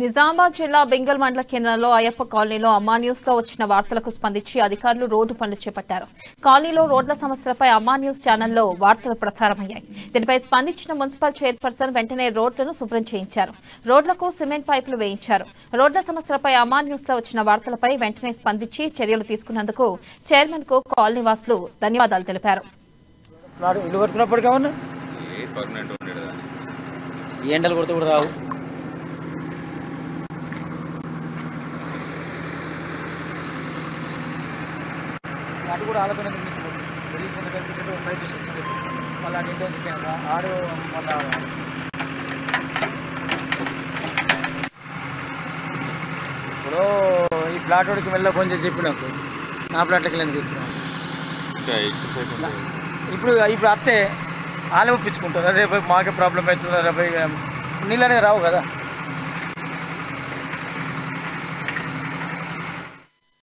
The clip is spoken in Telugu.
నిజామాబాద్ జిల్లా బెంగల్ మండల కేంద్రంలో అయ్యప్ప కాలనీలో అమ్మా న్యూస్ లో వచ్చిన వార్తలకు స్పందించి అధికారులు రోడ్డు పనులు చేపట్టారు. కాలనీలో రోడ్ల సమస్యలపై అమ్మా న్యూస్ ఛానల్లో వార్తలు ప్రసారమయ్యాయి. దీనిపై స్పందించిన మున్సిపల్ చైర్పర్సన్ వెంటనే రోడ్లను శుభ్రం చేయించారు. రోడ్లకు సిమెంట్ పైపులు వేయించారు. రోడ్ల సమస్యలపై అమ్మా న్యూస్ లో వచ్చిన వార్తలపై వెంటనే స్పందించి చర్యలు తీసుకున్నందుకు చైర్మన్ కు కాలనీ వాసులు ధన్యవాదాలు తెలిపారు. అటు కూడా ఆలోచన మళ్ళీ ఆడు మొన్న ఇప్పుడు ఈ ప్లాట్ వాడికి వెళ్ళా కొంచెం చెప్పినప్పుడు నా ప్లాట్కి వెళ్ళి ఇప్పుడు ఇప్పుడు అత్తే ఆలే ఒప్పించుకుంటారు. రేపు మాకే ప్రాబ్లం అవుతుంది, రేపు నీళ్ళు అనేది రావు కదా.